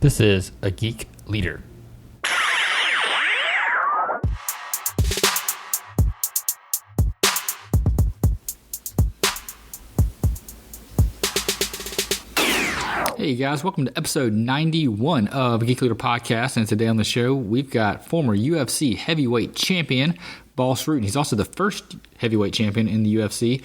This is A Geek Leader. Hey guys, welcome to episode 91 of Geek Leader Podcast, and today on the show we've got former UFC heavyweight champion Bas Rutten. He's also the first heavyweight champion in the UFC.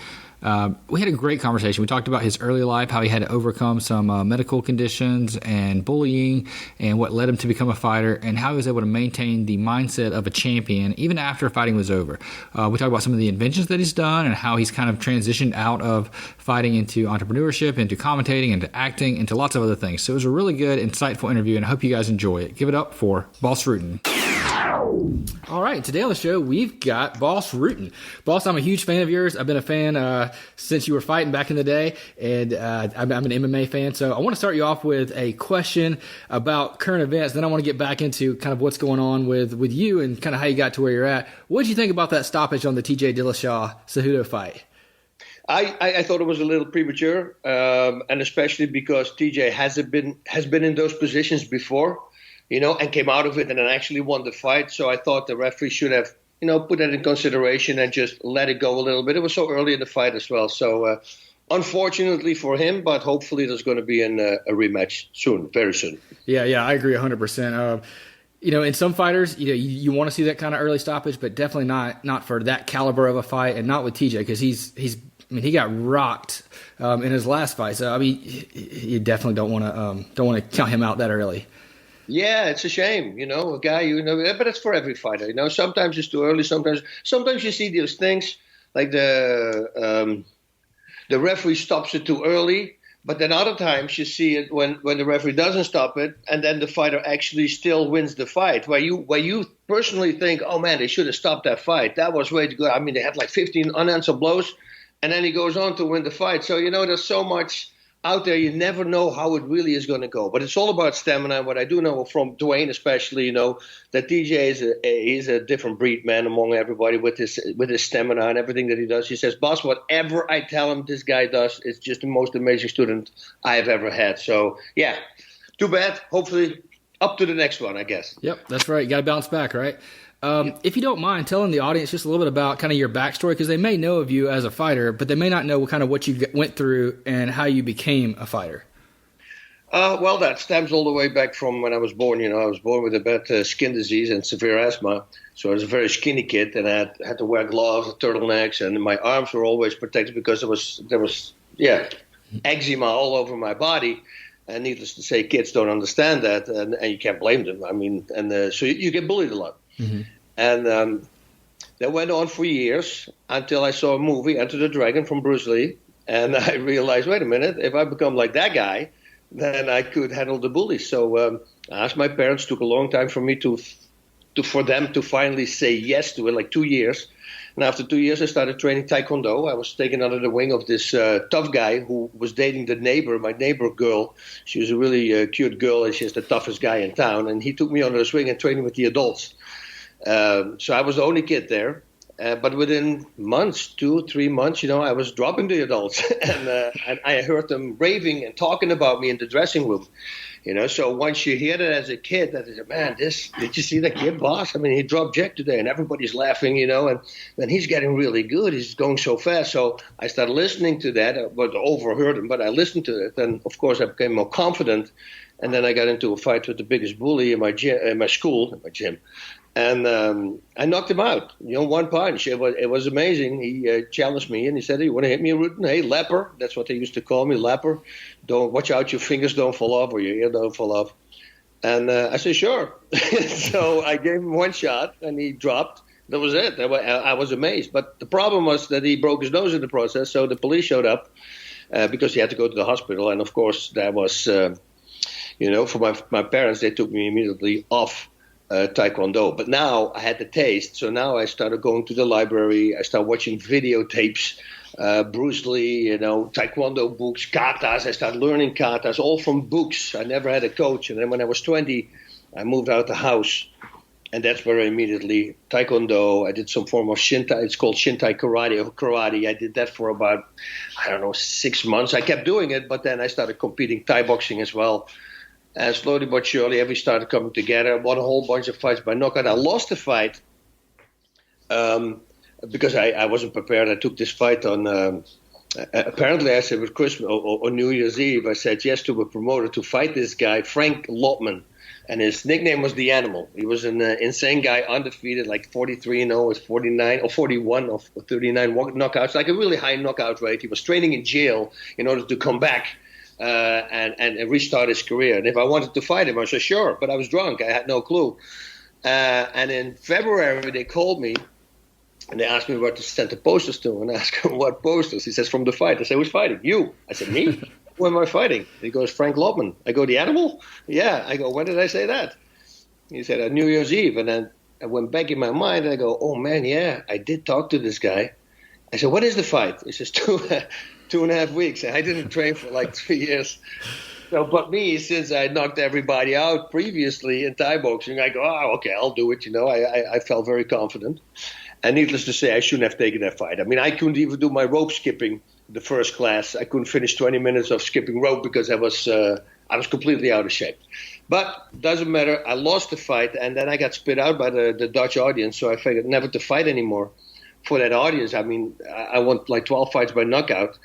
We had a great conversation. We talked about his early life, how he had to overcome some medical conditions and bullying, and what led him to become a fighter, and how he was able to maintain the mindset of a champion even after fighting was over. We talked about some of the inventions that he's done and how he's kind of transitioned out of fighting into entrepreneurship, into commentating, into acting, into lots of other things. So it was a really good, insightful interview, and I hope you guys enjoy it. Give it up for Bas Rutten. All right, today on the show, we've got Bas Rutten. Bas, I'm a huge fan of yours. I've been a fan since you were fighting back in the day, and I'm an MMA fan. So I want to start you off with a question about current events. Then I want to get back into kind of what's going on with you and kind of how you got to where you're at. What did you think about that stoppage on the TJ Dillashaw-Cejudo fight? I thought it was a little premature, and especially because TJ has been in those positions before. And came out of it and then actually won the fight. So I thought the referee should have, put that in consideration and just let it go a little bit. It was so early in the fight as well. So unfortunately for him, but hopefully there's going to be a rematch soon, very soon. Yeah, I agree 100%. In some fighters, you want to see that kind of early stoppage, but definitely not for that caliber of a fight, and not with TJ, because he got rocked in his last fight. So you definitely don't want to count him out that early. Yeah, it's a shame, a guy, but it's for every fighter, sometimes it's too early, sometimes you see those things like the referee stops it too early, but then other times you see it when the referee doesn't stop it, and then the fighter actually still wins the fight, where you personally think, oh man, they should have stopped that fight. That was way too good. They had like 15 unanswered blows, and then he goes on to win the fight. So, there's so much out there, you never know how it really is going to go. But it's all about stamina. What I do know from Dwayne especially, that DJ he's a different breed, man, among everybody with his stamina and everything that he does. He says, Boss, whatever I tell him this guy does is just the most amazing student I have ever had. So, yeah, too bad. Hopefully up to the next one, I guess. Yep, that's right. You got to bounce back, right? If you don't mind telling the audience just a little bit about kind of your backstory, because they may know of you as a fighter, but they may not know what you went through and how you became a fighter. Well, that stems all the way back from when I was born. I was born with a bad skin disease and severe asthma. So I was a very skinny kid, and I had to wear gloves, turtlenecks, and my arms were always protected because there was eczema all over my body. And needless to say, kids don't understand that, and you can't blame them. So you get bullied a lot. Mm-hmm. And that went on for years until I saw a movie, Enter the Dragon, from Bruce Lee. And I realized, wait a minute, if I become like that guy, then I could handle the bullies. So I asked my parents, took a long time for me for them to finally say yes to it, like 2 years. And after 2 years, I started training Taekwondo. I was taken under the wing of this tough guy who was dating my neighbor girl. She was a really cute girl, and she's the toughest guy in town. And he took me under his wing and trained with the adults. So I was the only kid there. But within months, 2-3 months, I was dropping the adults. and I heard them raving and talking about me in the dressing room. So once you hear that as a kid, that is, man, did you see that kid, Boss? He dropped Jack today, and everybody's laughing, and he's getting really good. He's going so fast. So I started listening to that, but overheard him, but I listened to it. And of course, I became more confident. And then I got into a fight with the biggest bully in my gym, and I knocked him out, one punch. It was amazing. He challenged me, and he said, hey, you want to hit me, Rutten? Hey, leper. That's what they used to call me, leper. Don't watch out, your fingers don't fall off or your ear don't fall off. And I said, sure. So I gave him one shot, and he dropped. That was it. I was amazed. But the problem was that he broke his nose in the process, so the police showed up because he had to go to the hospital. And, of course, that was, for my parents, they took me immediately off Taekwondo. But now I had the taste, so now I started going to the library. I started watching videotapes, Bruce Lee, Taekwondo books, katas. I started learning katas, all from books. I never had a coach. And then when I was 20, I moved out the house. And that's where I immediately, Taekwondo, I did some form of Shintai. It's called Shintai karate. I did that for about, 6 months. I kept doing it, but then I started competing Thai boxing as well. And slowly but surely, we started coming together. I won a whole bunch of fights by knockout. I lost the fight because I wasn't prepared. I took this fight on. Apparently, I said with Christmas or New Year's Eve, I said yes to a promoter to fight this guy, Frank Lotman. And his nickname was The Animal. He was an insane guy, undefeated, like 43-0 with 49 or 41 or 39 knockouts, like a really high knockout rate. He was training in jail in order to come back and restart his career. And if I wanted to fight him, I said, sure, but I was drunk. I had no clue. And in February, they called me, and they asked me where to send the posters to. And I asked him, what posters? He says, from the fight. I said, who's fighting? You. I said, me? Who am I fighting? He goes, Frank Lotman. I go, The Animal? Yeah. I go, when did I say that? He said, on New Year's Eve. And then I went back in my mind, and I go, oh, man, yeah, I did talk to this guy. I said, what is the fight? He says, 2.5 weeks. And I didn't train for like 3 years. So, but me, since I knocked everybody out previously in Thai boxing, I go, oh, okay, I'll do it. I felt very confident. And needless to say, I shouldn't have taken that fight. I mean, I couldn't even do my rope skipping the first class. I couldn't finish 20 minutes of skipping rope because I was completely out of shape. But doesn't matter. I lost the fight, and then I got spit out by the Dutch audience, so I figured never to fight anymore for that audience. I mean, I won like 12 fights by knockout,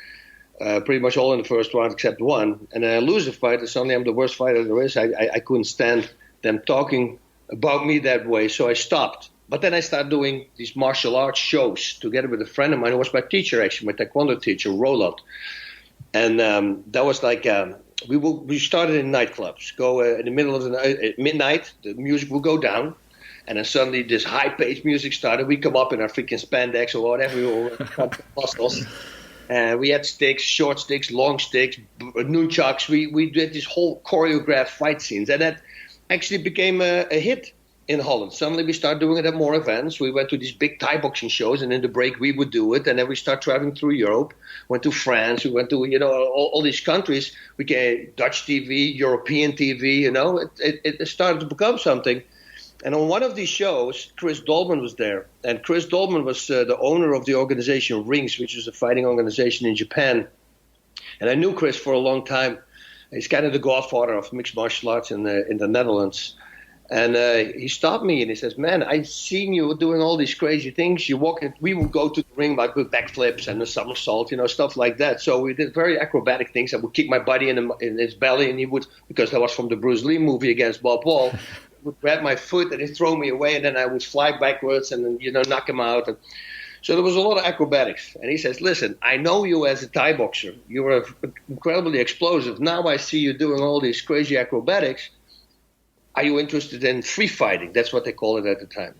pretty much all in the first round except one. And then I lose the fight, and suddenly I'm the worst fighter there is. I couldn't stand them talking about me that way, so I stopped. But then I started doing these martial arts shows together with a friend of mine who was my teacher, actually, my taekwondo teacher, Roland. And that was like we started in nightclubs. Go in the middle of the night, at midnight, the music will go down. And then suddenly this high-paced music started. We come up in our freaking spandex or whatever. We were muscles. We had sticks, short sticks, long sticks, nunchucks. We did this whole choreographed fight scenes. And that actually became a hit in Holland. Suddenly we started doing it at more events. We went to these big Thai boxing shows, and in the break we would do it. And then we started traveling through Europe, went to France, we went to, all these countries. We get Dutch TV, European TV, It started to become something. And on one of these shows, Chris Dolman was there. And Chris Dolman was the owner of the organization Rings, which is a fighting organization in Japan. And I knew Chris for a long time. He's kind of the godfather of mixed martial arts in the Netherlands. And he stopped me and he says, man, I've seen you doing all these crazy things. We would go to the ring like with backflips and a somersault, stuff like that. So we did very acrobatic things. I would kick my buddy in his belly, and he would, because that was from the Bruce Lee movie against Bob Wall, would grab my foot and he'd throw me away, and then I would fly backwards and then, knock him out. And so there was a lot of acrobatics. And he says, listen, I know you as a Thai boxer. You're incredibly explosive. Now I see you doing all these crazy acrobatics. Are you interested in free fighting? That's what they called it at the time.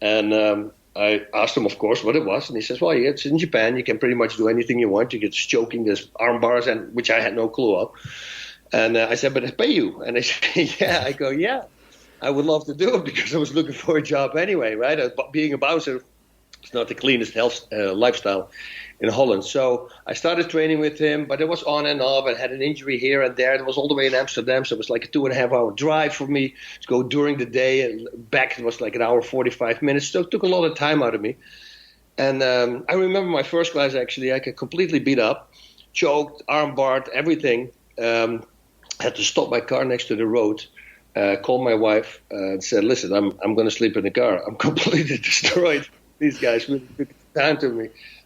And I asked him, of course, what it was. And he says, well, it's in Japan. You can pretty much do anything you want. You get choking, there's arm bars, which I had no clue of. And I said, but I pay you. And they said, yeah. I go, yeah, I would love to do it because I was looking for a job anyway, right? Being a bouncer is not the cleanest lifestyle in Holland. So I started training with him, but it was on and off. I had an injury here and there. It was all the way in Amsterdam, so it was like a 2.5-hour drive for me to go during the day. And back it was like an hour, 45 minutes. So it took a lot of time out of me. And I remember my first class, actually, I got completely beat up, choked, arm barred, everything. Had to stop my car next to the road, called my wife and said, listen, I'm going to sleep in the car. I'm completely destroyed. These guys really took time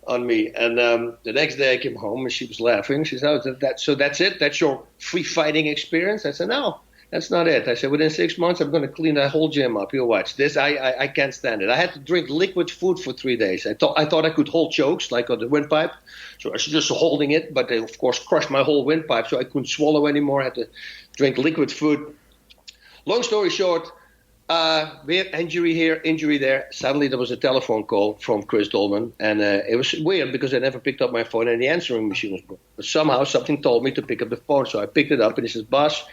on me. And the next day I came home and she was laughing. She said, oh, so that's it? That's your free fighting experience? I said, no, that's not it. I said, within 6 months, I'm going to clean that whole gym up. You'll watch this. I can't stand it. I had to drink liquid food for 3 days. I thought I could hold chokes like on the windpipe. So I was just holding it, but they, of course, crushed my whole windpipe, so I couldn't swallow anymore. I had to drink liquid food. Long story short, we had injury here, injury there. Suddenly there was a telephone call from Chris Dolman, and it was weird because I never picked up my phone and the answering machine was broken. But somehow something told me to pick up the phone, so I picked it up and he says, Bas,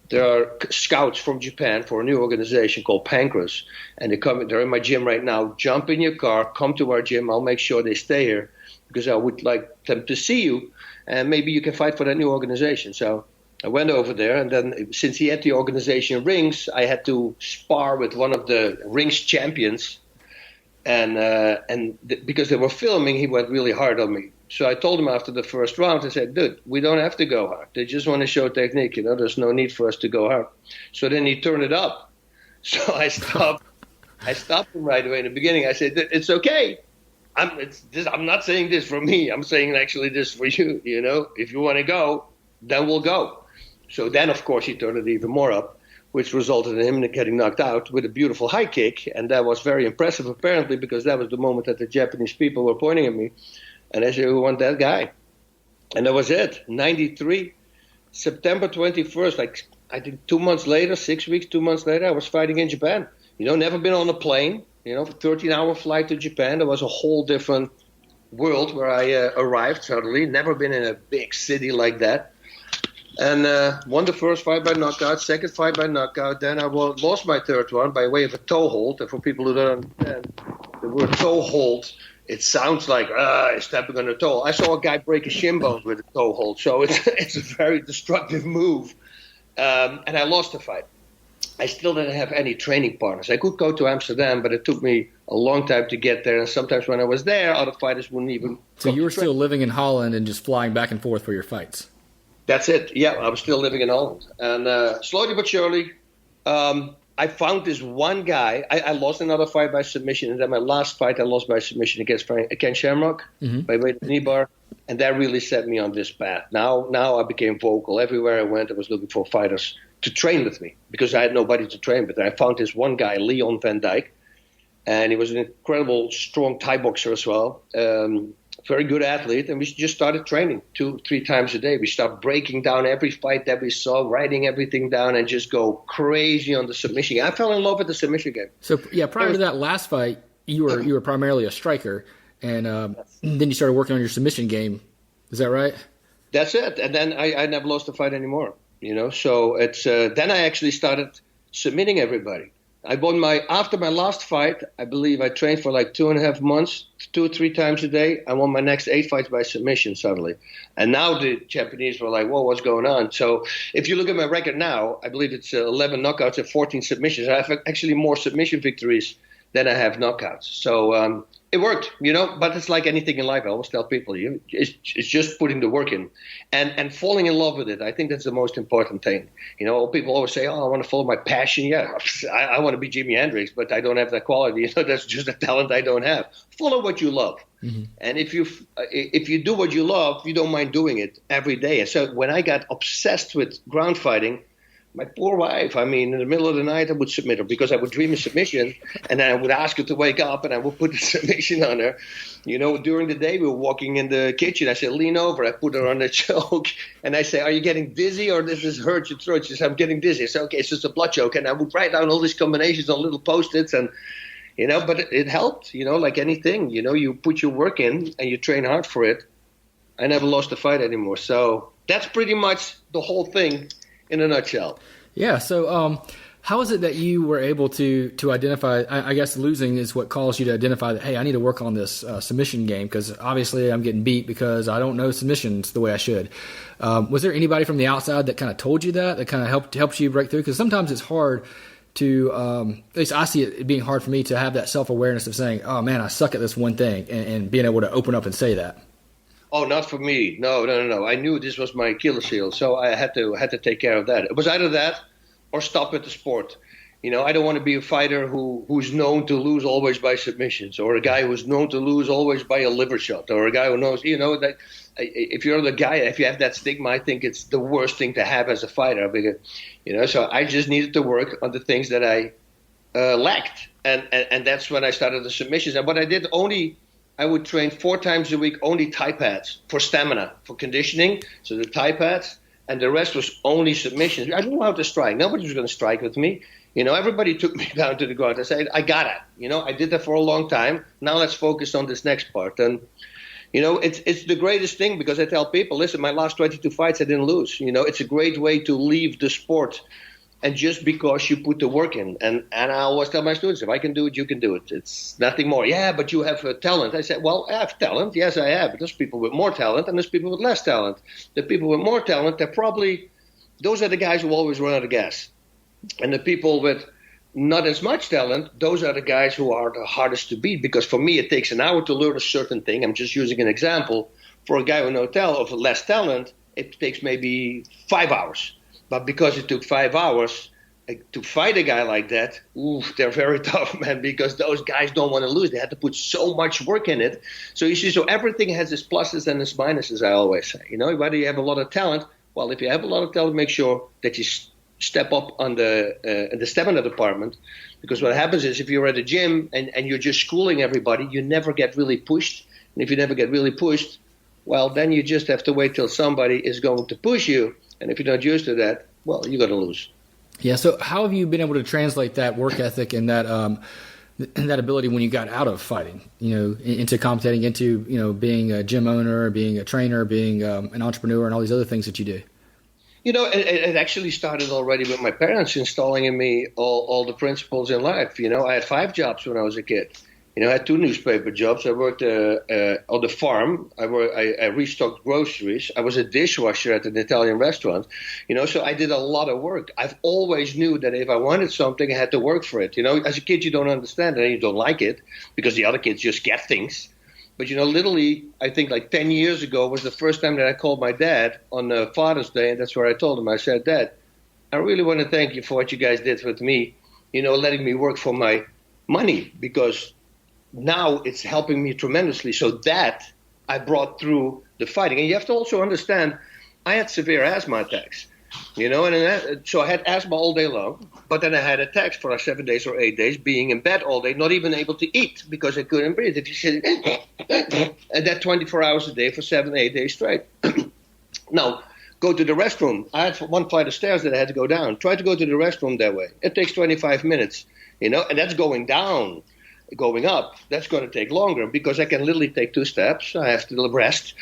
there are scouts from Japan for a new organization called Pancrase, and they're in my gym right now. Jump in your car, come to our gym. I'll make sure they stay here because I would like them to see you, and maybe you can fight for that new organization. So I went over there, and then since he had the organization Rings, I had to spar with one of the Rings champions. And because they were filming, he went really hard on me. So I told him after the first round, I said, dude, we don't have to go hard. They just want to show technique. There's no need for us to go hard. So then he turned it up. So I stopped. I stopped him right away in the beginning. I said, it's okay. I'm not saying this for me. I'm saying actually this for you. If you want to go, then we'll go. So then, of course, he turned it even more up, which resulted in him getting knocked out with a beautiful high kick. And that was very impressive, apparently, because that was the moment that the Japanese people were pointing at me. And I said, we want that guy. And that was it. 93, September 21st, like I think 2 months later, 6 weeks, 2 months later, I was fighting in Japan. Never been on a plane. 13-hour flight to Japan. There was a whole different world where I arrived suddenly. Never been in a big city like that. And won the first fight by knockout, second fight by knockout. Then I lost my third one by way of a toe hold. And for people who don't understand, the word toe hold, it sounds like stepping on a toe. I saw a guy break a shin bone with a toe hold. So it's a very destructive move. And I lost the fight. I still didn't have any training partners. I could go to Amsterdam, but it took me a long time to get there. And sometimes when I was there, other fighters wouldn't even. So you were still living in Holland and just flying back and forth for your fights? That's it. Yeah, I was still living in Holland. And slowly but surely, I found this one guy. I lost another fight by submission. And then my last fight, I lost by submission against Ken Shamrock by weight of knee bar. And that really set me on this path. Now I became vocal. Everywhere I went, I was looking for fighters to train with me because I had nobody to train with. And I found this one guy, Leon Van Dijk, and he was an incredible, strong Thai boxer as well. Very good athlete, and we just started training 2-3 times a day. We started breaking down every fight that we saw, writing everything down, and just go crazy on the submission. I fell in love with the submission game. So prior to that last fight, you were primarily a striker, and then you started working on your submission game. Is that right? That's it. And then I never lost a fight anymore. So it's then I actually started submitting everybody. I won after my last fight, I believe I trained for like 2.5 months, 2 or 3 times a day. I won my next 8 fights by submission suddenly. And now the Japanese were like, whoa, what's going on? So if you look at my record now, I believe it's 11 knockouts and 14 submissions. I have actually more submission victories than I have knockouts. So it worked, but it's like anything in life. I always tell people, it's just putting the work in and falling in love with it. I think that's the most important thing. People always say, I want to follow my passion. Yeah, I want to be Jimi Hendrix, but I don't have that quality. That's just a talent I don't have. Follow what you love. Mm-hmm. And if you do what you love, you don't mind doing it every day. And so when I got obsessed with ground fighting, my poor wife, in the middle of the night, I would submit her because I would dream a submission and then I would ask her to wake up and I would put the submission on her. During the day, we were walking in the kitchen. I said, lean over. I put her on the choke and I say, are you getting dizzy or does this hurt your throat? She said, I'm getting dizzy. I said, okay, it's just a blood choke. And I would write down all these combinations on little Post-its and, but it helped, like anything. You put your work in and you train hard for it. I never lost a fight anymore. So that's pretty much the whole thing in a nutshell. Yeah. So how is it that you were able to identify, I guess losing is what caused you to identify that, hey, I need to work on this submission game because obviously I'm getting beat because I don't know submissions the way I should. Was there anybody from the outside that kind of told you that kind of helped you break through? Because sometimes it's hard to, at least I see it being hard for me to have that self-awareness of saying, oh man, I suck at this one thing and being able to open up and say that. Oh, not for me. No. I knew this was my Achilles heel, so I had to take care of that. It was either that or stop with the sport. I don't want to be a fighter who's known to lose always by submissions, or a guy who's known to lose always by a liver shot, or a guy who knows, that if you're the guy, if you have that stigma, I think it's the worst thing to have as a fighter. Because, so I just needed to work on the things that I lacked, and that's when I started the submissions. And what I did I would train 4 times a week, only Thai pads for stamina, for conditioning. So the Thai pads, and the rest was only submissions. I didn't know how to strike. Nobody was going to strike with me. Everybody took me down to the ground. I said, I got it. I did that for a long time. Now let's focus on this next part. And, it's the greatest thing because I tell people, listen, my last 22 fights I didn't lose. It's a great way to leave the sport. And just because you put the work in. And I always tell my students, if I can do it, you can do it. It's nothing more. Yeah, but you have talent. I said, well, I have talent. Yes, I have. But there's people with more talent and there's people with less talent. The people with more talent, those are the guys who always run out of gas. And the people with not as much talent, those are the guys who are the hardest to beat. Because for me, it takes an hour to learn a certain thing. I'm just using an example. For a guy with of less talent, it takes maybe 5 hours. But because it took 5 hours to fight a guy like that, they're very tough, man, because those guys don't want to lose. They had to put so much work in it. So you see, so everything has its pluses and its minuses, I always say. Whether you have a lot of talent, well, if you have a lot of talent, make sure that you step up on the stamina department. Because what happens is if you're at a gym and you're just schooling everybody, you never get really pushed. And if you never get really pushed, well, then you just have to wait till somebody is going to push you. And if you're not used to that, well, you're going to lose. Yeah. So how have you been able to translate that work ethic and that ability when you got out of fighting, into commentating, into, being a gym owner, being a trainer, being an entrepreneur, and all these other things that you do? It actually started already with my parents installing in me all the principles in life. I had 5 jobs when I was a kid. I had 2 newspaper jobs. I worked on the farm. I restocked groceries. I was a dishwasher at an Italian restaurant. So I did a lot of work. I've always knew that if I wanted something, I had to work for it. As a kid, you don't understand it and you don't like it because the other kids just get things. But, literally, I think like 10 years ago was the first time that I called my dad on Father's Day, and that's where I told him, I said, Dad, I really want to thank you for what you guys did with me, letting me work for my money, because now it's helping me tremendously. So that I brought through the fighting. And you have to also understand, I had severe asthma attacks. So I had asthma all day long, but then I had attacks for 7 days or 8 days, being in bed all day, not even able to eat because I couldn't breathe. If you sit and that 24 hours a day for 7, 8 days straight. Now, go to the restroom. I had 1 flight of stairs that I had to go down. Try to go to the restroom that way. It takes 25 minutes, and that's going down. Going up, that's going to take longer because I can literally take 2 steps. I have to rest,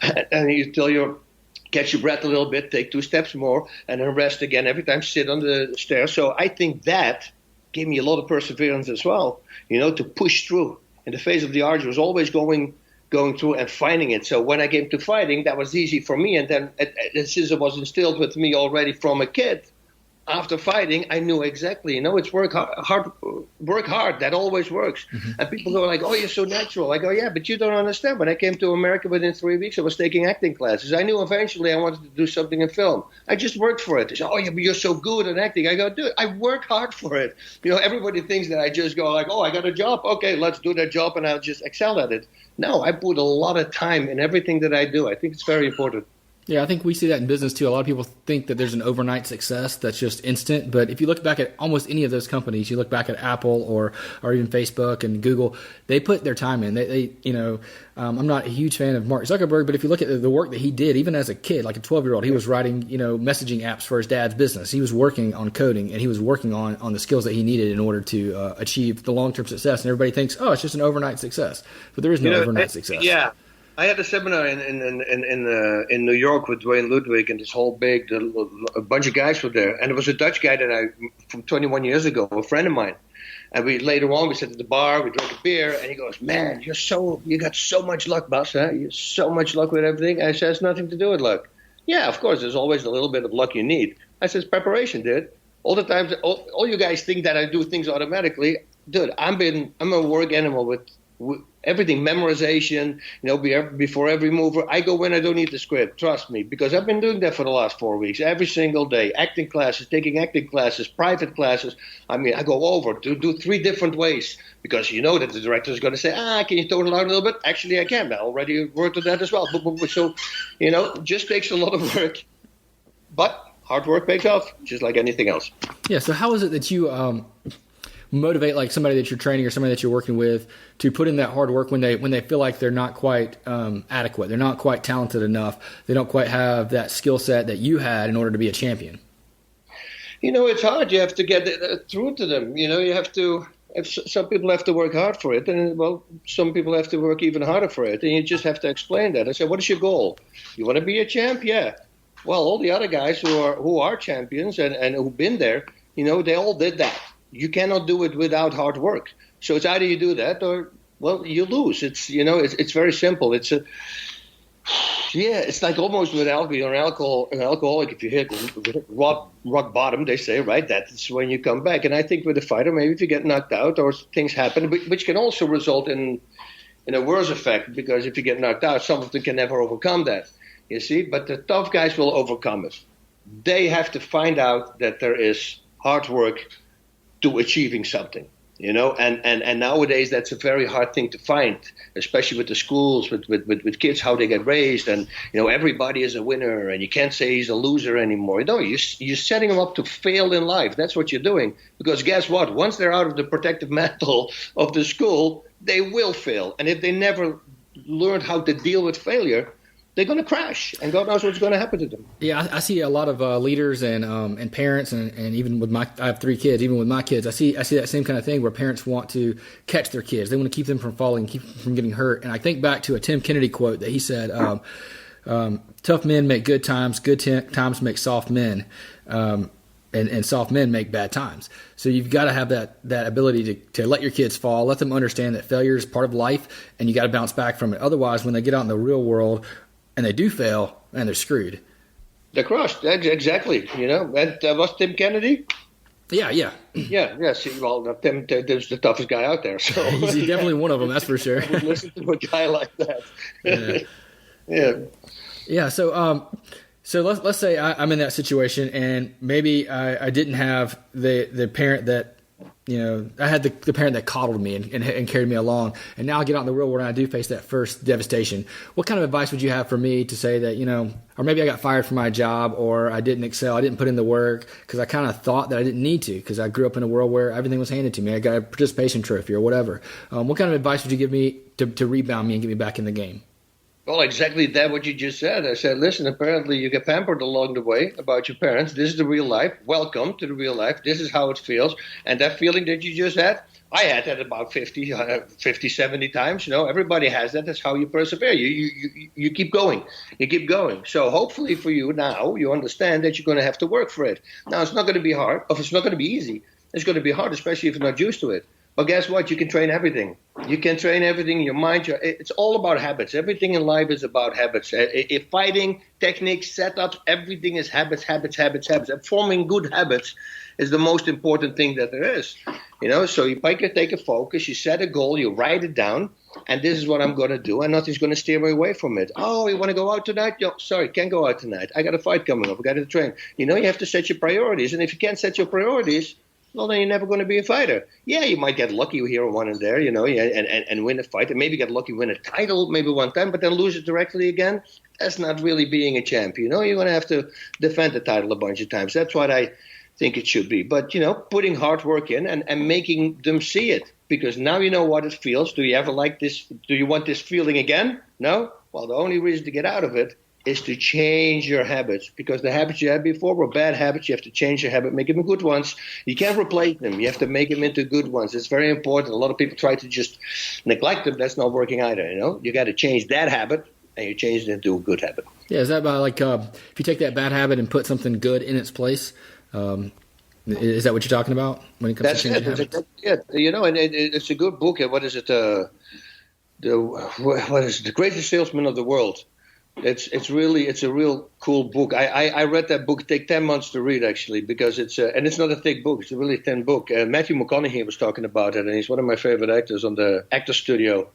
and until you catch your breath a little bit, take 2 steps more, and then rest again. Every time sit on the stairs. So I think that gave me a lot of perseverance as well, to push through. In the face of the odds, was always going through and finding it. So when I came to fighting, that was easy for me. And then since it was instilled with me already from a kid, after fighting, I knew exactly, it's work hard. That always works. Mm-hmm. And people go like, oh, you're so natural. I go, yeah, but you don't understand. When I came to America within 3 weeks, I was taking acting classes. I knew eventually I wanted to do something in film. I just worked for it. They say, oh, yeah, but you're so good at acting. I go, dude, I work hard for it. Everybody thinks that I just go like, oh, I got a job. Okay, let's do that job and I'll just excel at it. No, I put a lot of time in everything that I do. I think it's very important. Yeah, I think we see that in business too. A lot of people think that there's an overnight success that's just instant. But if you look back at almost any of those companies, you look back at Apple or even Facebook and Google, they put their time in. I'm not a huge fan of Mark Zuckerberg, but if you look at the work that he did, even as a kid, like a 12-year-old, he was writing, messaging apps for his dad's business. He was working on coding and he was working on the skills that he needed in order to achieve the long-term success. And everybody thinks, oh, it's just an overnight success. But there is no overnight success. Yeah. I had a seminar in New York with Dwayne Ludwig, and this whole a bunch of guys were there. And there was a Dutch guy from 21 years ago, a friend of mine. And later on, we sat at the bar, we drank a beer, and he goes, man, you got so much luck, Bas, huh? You have so much luck with everything. I said, it has nothing to do with luck. Yeah, of course, there's always a little bit of luck you need. I said, it's preparation, dude. All the times, all you guys think that I do things automatically. Dude, I'm a work animal with everything, memorization, before every mover. I go when I don't need the script, trust me, because I've been doing that for the last 4 weeks, every single day, acting classes, taking acting classes, private classes. I mean, I go over to do 3 different ways because that the director is going to say, can you tone it out a little bit? Actually, I can. I already worked on that as well. So, just takes a lot of work, but hard work pays off, just like anything else. Yeah, so how is it that you motivate like somebody that you're training or somebody that you're working with to put in that hard work when they feel like they're not quite adequate, they're not quite talented enough, they don't quite have that skill set that you had in order to be a champion? It's hard. You have to get it through to them. You have to. Some people have to work hard for it, and some people have to work even harder for it, and you just have to explain that. I say, what is your goal? You want to be a champ? Yeah. Well, all the other guys who are champions and who've been there, they all did that. You cannot do it without hard work. So it's either you do that or, you lose. It's, it's very simple. It's like almost with alcohol. You're an alcoholic. If you hit rock bottom, they say, right? That's when you come back. And I think with a fighter, maybe if you get knocked out or things happen, which can also result in in a worse effect, because if you get knocked out, some of them can never overcome that. You see, but the tough guys will overcome it. They have to find out that there is hard work to achieving something. And nowadays that's a very hard thing to find, especially with the schools, with kids, how they get raised, and everybody is a winner, and you can't say he's a loser anymore. You're setting them up to fail in life. That's what you're doing, because guess what? Once they're out of the protective mantle of the school, they will fail, and if they never learned how to deal with failure, they're going to crash, and God knows what's going to happen to them. Yeah, I see a lot of leaders and parents, and even with I have 3 kids. Even with my kids, I see that same kind of thing where parents want to catch their kids. They want to keep them from falling, keep them from getting hurt. And I think back to a Tim Kennedy quote that he said, "Tough men make good times. Good times make soft men." And soft men make bad times. So you've got to have that ability to let your kids fall, let them understand that failure is part of life, and you got to bounce back from it. Otherwise, when they get out in the real world and they do fail, and they're screwed. They're crushed. Exactly. And was Tim Kennedy? Yeah. Yeah. See, well, Tim's the toughest guy out there. So he's definitely one of them. That's for sure. I would listen to a guy like that. Yeah. So let's say I'm in that situation, and maybe I didn't have the parent that, I had the parent that coddled me and carried me along, and now I get out in the real world and I do face that first devastation. What kind of advice would you have for me to say that, or maybe I got fired from my job, or I didn't excel, I didn't put in the work because I kind of thought that I didn't need to, because I grew up in a world where everything was handed to me. I got a participation trophy or whatever. What kind of advice would you give me to rebound me and get me back in the game? Well, exactly that what you just said. I said, listen, apparently you get pampered along the way about your parents. This is the real life. Welcome to the real life. This is how it feels. And that feeling that you just had, I had that about 50, 70 times. Everybody has that. That's how you persevere. You keep going. You keep going. So hopefully for you now, you understand that you're going to have to work for it. Now, it's not going to be hard. Or it's not going to be easy. It's going to be hard, especially if you're not used to it. But guess what? You can train everything. You can train everything, your mind. It's all about habits. Everything in life is about habits. If fighting, techniques, setups, everything is habits. And forming good habits is the most important thing that there is. So you take a focus, you set a goal, you write it down, and this is what I'm going to do, and nothing's going to steer me away from it. Oh, you want to go out tonight? No, sorry, can't go out tonight. I got a fight coming up. I got to train. You have to set your priorities, and if you can't set your priorities, well, then you're never going to be a fighter. Yeah, you might get lucky here or one and there, and win a fight, and maybe get lucky, win a title maybe one time, but then lose it directly again. That's not really being a champ. You're going to have to defend the title a bunch of times. That's what I think it should be. But, putting hard work in and making them see it, because now you know what it feels. Do you ever like this? Do you want this feeling again? No? Well, the only reason to get out of it is to change your habits, because the habits you had before were bad habits. You have to change your habit, make them good ones. You can't replace them. You have to make them into good ones. It's very important. A lot of people try to just neglect them. That's not working either. You got to change that habit, and you change it into a good habit. Yeah, is that about if you take that bad habit and put something good in its place? Is that what you're talking about when it comes to changing habits? Yeah, and it's a good book. What is it? What is it? The Greatest Salesman of the World. It's a real cool book. I read that book. It takes 10 months to read, actually, because it's not a thick book. It's a really thin book. Matthew McConaughey was talking about it, and he's one of my favorite actors on the Actor Studio.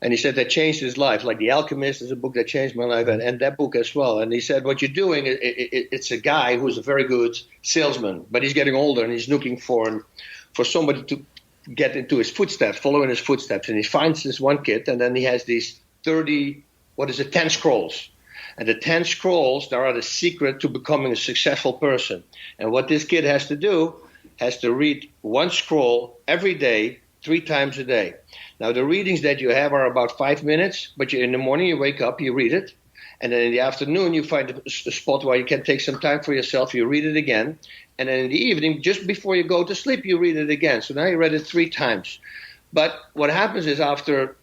And he said that changed his life. Like The Alchemist is a book that changed my life, and that book as well. And he said what you're doing, it's a guy who's a very good salesman, but he's getting older, and he's looking for somebody to get into his footsteps, follow in his footsteps. And he finds this one kid, and then he has these 10 scrolls. And the 10 scrolls, they are the secret to becoming a successful person. And what this kid has to do, has to read one scroll every day, 3 times a day. Now, the readings that you have are about 5 minutes, but in the morning you wake up, you read it. And then in the afternoon, you find a spot where you can take some time for yourself, you read it again. And then in the evening, just before you go to sleep, you read it again. So now you read it 3 times. But what happens is after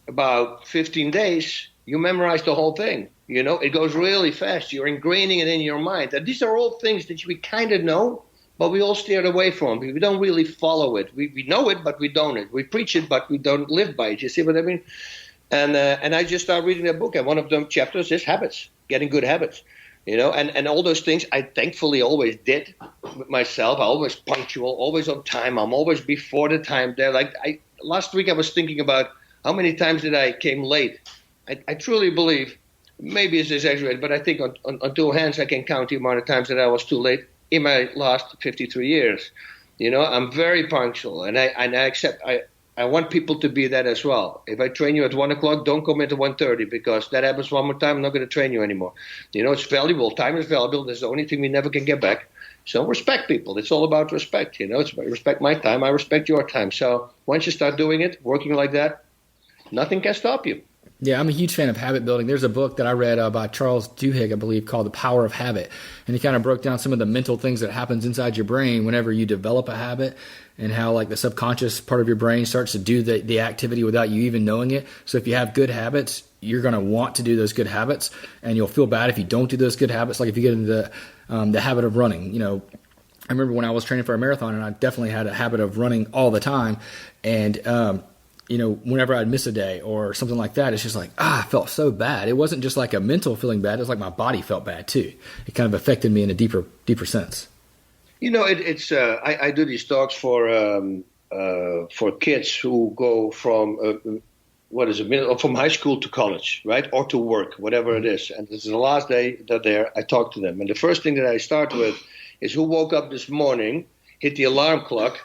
about 15 days, you memorize the whole thing. It goes really fast. You're ingraining it in your mind. And these are all things that we kind of know, but we all steered away from. We don't really follow it. We know it, but we don't. We preach it, but we don't live by it. You see what I mean? And I just started reading that book, and one of the chapters is habits, getting good habits. And all those things I thankfully always did with myself. I'm always punctual, always on time. I'm always before the time there. Last week I was thinking about How many times did I came late? I truly believe, maybe it's exaggerated, but I think on two hands I can count the amount of times that I was too late in my last 53 years. I'm very punctual, and I accept. I want people to be that as well. If I train you at 1 o'clock, don't come at 1:30, because that happens one more time, I'm not going to train you anymore. It's valuable. Time is valuable. That's the only thing we never can get back. So respect people. It's all about respect. It's respect my time. I respect your time. So once you start doing it, working like that, nothing can stop you. Yeah, I'm a huge fan of habit building. There's a book that I read by Charles Duhigg, I believe, called The Power of Habit. And he kind of broke down some of the mental things that happens inside your brain whenever you develop a habit, and how like the subconscious part of your brain starts to do the activity without you even knowing it. So if you have good habits, you're going to want to do those good habits, and you'll feel bad if you don't do those good habits. Like if you get into the habit of running, I remember when I was training for a marathon, and I definitely had a habit of running all the time. And, whenever I'd miss a day or something like that, it's just like, I felt so bad. It wasn't just like a mental feeling bad. It was like my body felt bad too. It kind of affected me in a deeper sense. I do these talks for kids who go from from high school to college, right, or to work, whatever it is. And this is the last day that they're there. I talk to them, and the first thing that I start with is who woke up this morning, hit the alarm clock,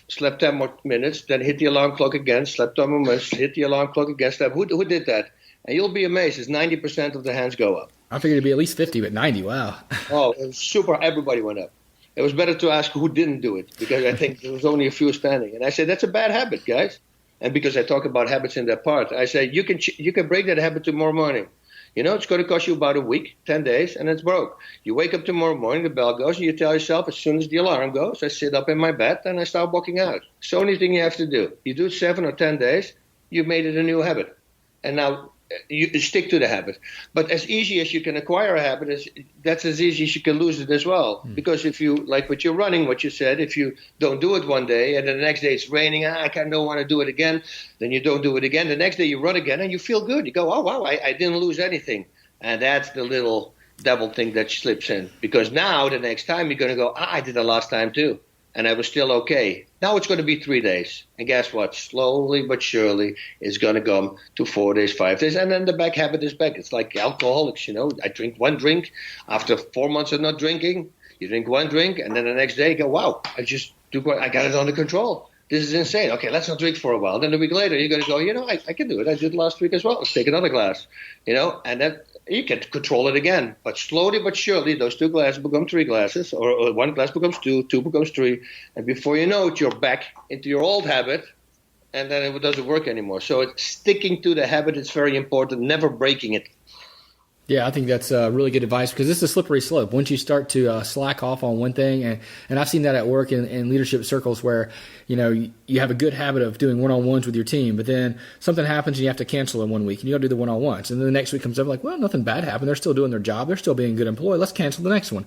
slept 10 more minutes, then hit the alarm clock again, slept 10 more minutes, hit the alarm clock again, slept. Who did that? And you'll be amazed. It's 90% of the hands go up. I figured it'd be at least 50, but 90, wow. Oh, it was super. Everybody went up. It was better to ask who didn't do it, because I think there was only a few standing. And I said, that's a bad habit, guys. And because I talk about habits in that part, I say, you can break that habit tomorrow morning. It's going to cost you about a week, 10 days, and it's broke. You wake up tomorrow morning, the bell goes, and you tell yourself, as soon as the alarm goes, I sit up in my bed and I start walking out. It's the only thing you have to do. You do it 7 or 10 days, you've made it a new habit. And now you stick to the habit. But as easy as you can acquire a habit, that's as easy as you can lose it as well. Because if you, like with your running, what you said, if you don't do it one day and then the next day it's raining, I don't want to do it again, then you don't do it again. The next day you run again and you feel good. You go, oh, wow, I didn't lose anything. And that's the little devil thing that slips in. Because now the next time you're going to go, I did it last time too. And I was still okay. Now it's going to be 3 days. And guess what? Slowly but surely it's going to come to 4 days, 5 days. And then the back habit is back. It's like alcoholics, I drink one drink. After 4 months of not drinking, you drink one drink. And then the next day you go, wow, I got it under control. This is insane. Okay, let's not drink for a while. Then a week later you're going to go, I can do it. I did it last week as well. Let's take another glass. And then you can control it again. But slowly but surely, those 2 glasses become 3 glasses, or 1 glass becomes 2, 2 becomes 3. And before you know it, you're back into your old habit, and then it doesn't work anymore. So it's sticking to the habit is very important, never breaking it. Yeah, I think that's really good advice, because this is a slippery slope. Once you start to slack off on one thing, and I've seen that at work in leadership circles where, you have a good habit of doing one-on-ones with your team, but then something happens and you have to cancel in 1 week, and you don't do the one-on-ones. And then the next week comes up like, well, nothing bad happened. They're still doing their job. They're still being a good employee. Let's cancel the next one.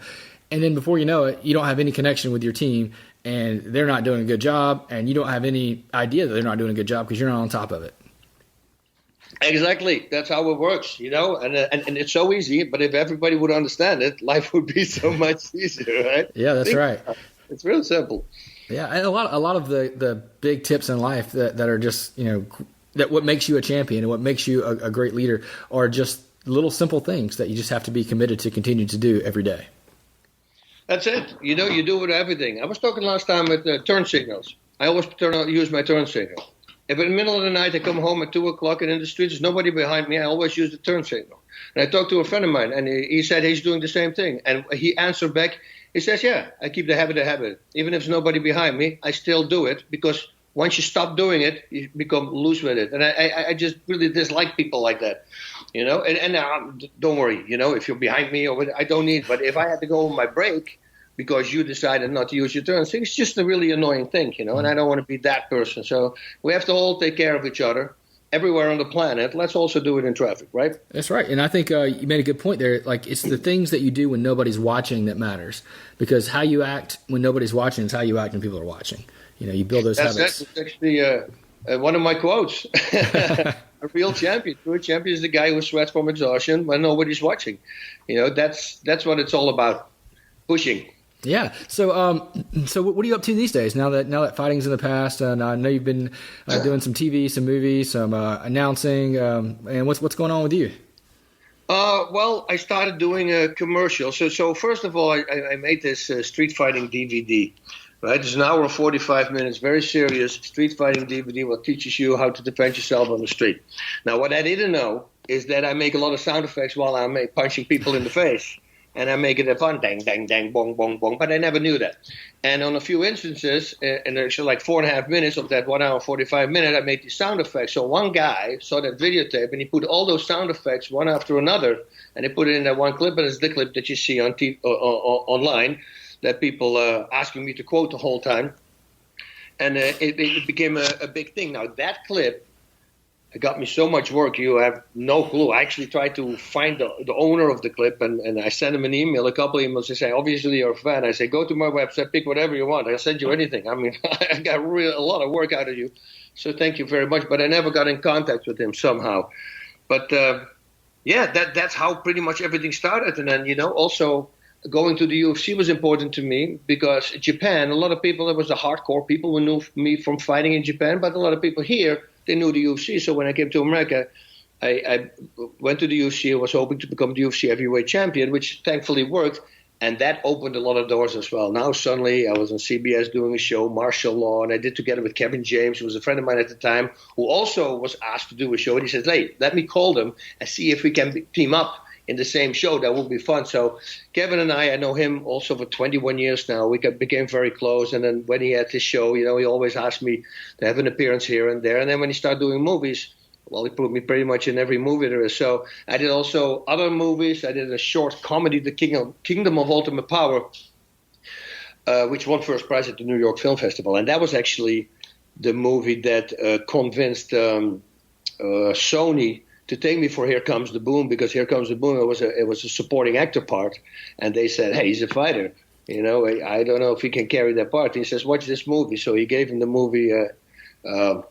And then before you know it, you don't have any connection with your team, and they're not doing a good job, and you don't have any idea that they're not doing a good job because you're not on top of it. Exactly. That's how it works, and it's so easy. But if everybody would understand it, life would be so much easier, right? Yeah, that's right. It's real simple. Yeah, and a lot of the big tips in life that are just, that what makes you a champion and what makes you a great leader are just little simple things that you just have to be committed to continue to do every day. That's it. You do it with everything. I was talking last time with turn signals. I always use my turn signal. If in the middle of the night I come home at 2 o'clock and in the street there's nobody behind me, I always use the turn signal. And I talked to a friend of mine, and he said he's doing the same thing. And he answered back, he says, yeah, I keep the habit a habit. Even if there's nobody behind me, I still do it, because once you stop doing it, you become loose with it. And I just really dislike people like that, And don't worry, if you're behind me or I don't need. But if I had to go on my break because you decided not to use your turn, it's just a really annoying thing, And I don't want to be that person. So we have to all take care of each other everywhere on the planet. Let's also do it in traffic, right? That's right. And I think you made a good point there. Like, it's the things that you do when nobody's watching that matters, because how you act when nobody's watching is how you act when people are watching. You build those habits. That's actually one of my quotes. A real champion, true champion, is the guy who sweats from exhaustion when nobody's watching. That's what it's all about. Pushing. Yeah. So what are you up to these days? Now that fighting's in the past, and I know you've been doing some TV, some movies, some announcing, and what's going on with you? Well, I started doing a commercial. So first of all, I made this street fighting DVD. Right, it's an hour and 45 minutes, very serious street fighting DVD what teaches you how to defend yourself on the street. Now, what I didn't know is that I make a lot of sound effects while I'm punching people in the face. And I make it a fun dang, dang, dang, bong, bong, bong. But I never knew that. And on a few instances, and there's like 4.5 minutes of that 1 hour 45 minutes, I made these sound effects. So one guy saw that videotape and he put all those sound effects one after another, and he put it in that one clip, and it's the clip that you see on online that people asking me to quote the whole time. And it became a big thing. Now, that clip, it got me so much work, you have no clue. I actually tried to find the owner of the clip, and I sent him an email, a couple of emails. They say, obviously you're a fan. I say, go to my website, pick whatever you want. I'll send you anything. I mean, I got a lot of work out of you. So thank you very much. But I never got in contact with him somehow. But, that's how pretty much everything started. And then, also going to the UFC was important to me because Japan, a lot of people, there was the hardcore people who knew me from fighting in Japan, but a lot of people here, they knew the UFC. So when I came to America, I went to the UFC. I was hoping to become the UFC heavyweight champion, which thankfully worked. And that opened a lot of doors as well. Now suddenly I was on CBS doing a show, Martial Law, and I did together with Kevin James, who was a friend of mine at the time, who also was asked to do a show. And he said, hey, let me call them and see if we can team up in the same show. That would be fun. So Kevin and I know him also for 21 years now. We became very close. And then when he had his show, he always asked me to have an appearance here and there. And then when he started doing movies, well, he put me pretty much in every movie there is. So I did also other movies. I did a short comedy, The Kingdom of Ultimate Power, which won first prize at the New York Film Festival. And that was actually the movie that convinced Sony to take me for Here Comes the Boom, because Here Comes the Boom, it was a supporting actor part. And they said, hey, he's a fighter. I don't know if he can carry that part. And he says, watch this movie. So he gave him the movie, what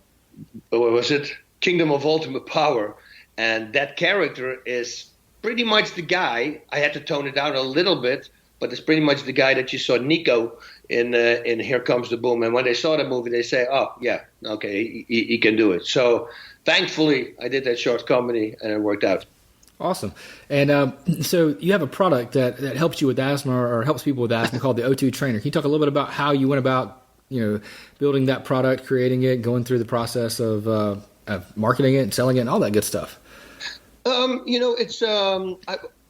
was it? Kingdom of Ultimate Power. And that character is pretty much the guy. I had to tone it down a little bit, but it's pretty much the guy that you saw Nico in Here Comes the Boom. And when they saw the movie, they say, oh, yeah, okay, he can do it. So thankfully, I did that short comedy, and it worked out. Awesome. And so you have a product that helps you with asthma or helps people with asthma called the O2 Trainer. Can you talk a little bit about how you went about, building that product, creating it, going through the process of marketing it and selling it and all that good stuff?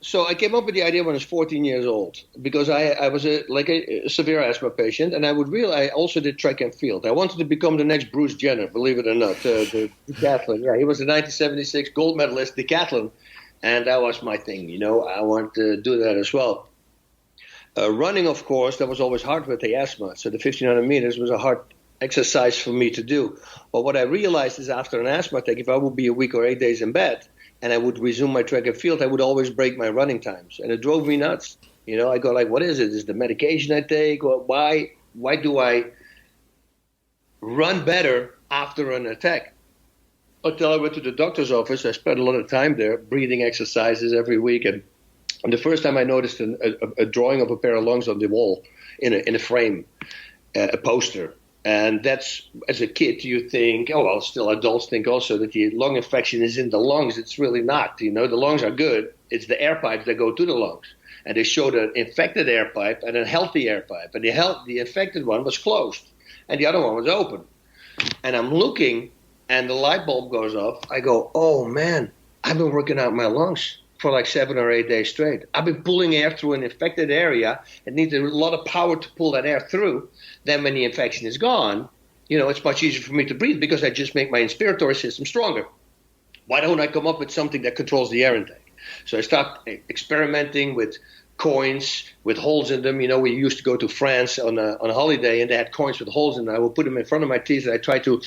So I came up with the idea when I was 14 years old, because I was a severe asthma patient, and I also did track and field. I wanted to become the next Bruce Jenner, believe it or not, the decathlon. Yeah, he was the 1976 gold medalist decathlon, and that was my thing. I wanted to do that as well. Running, of course, that was always hard with the asthma. So the 1,500 meters was a hard exercise for me to do. But what I realized is after an asthma attack, if I would be a week or 8 days in bed, and I would resume my track and field, I would always break my running times. And it drove me nuts. I go like, what is it? Is it the medication I take? Or why do I run better after an attack? Until I went to the doctor's office. I spent a lot of time there, breathing exercises every week. And the first time I noticed a drawing of a pair of lungs on the wall in a frame, a poster. And that's, as a kid, you think, still adults think also that the lung infection is in the lungs. It's really not. The lungs are good. It's the air pipes that go to the lungs. And they showed an infected air pipe and a healthy air pipe. And the infected one was closed, and the other one was open. And I'm looking, and the light bulb goes off. I go, oh, man, I've been working out my lungs for like 7 or 8 days straight. I've been pulling air through an infected area. It needs a lot of power to pull that air through. Then when the infection is gone, it's much easier for me to breathe because I just make my inspiratory system stronger. Why don't I come up with something that controls the air intake? So I start experimenting with coins with holes in them. We used to go to France on a holiday, and they had coins with holes in them. I would put them in front of my teeth, and I try to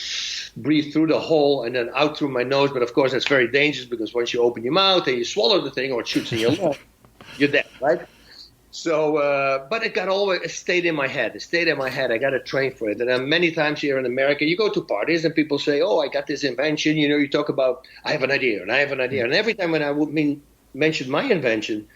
breathe through the hole and then out through my nose. But of course, that's very dangerous, because once you open your mouth and you swallow the thing, or it shoots in your lung, you're dead, right? So, but it stayed in my head. I got to train for it. And then many times here in America, you go to parties and people say, oh, I got this invention. You talk about, I have an idea. And every time when I would mention my invention,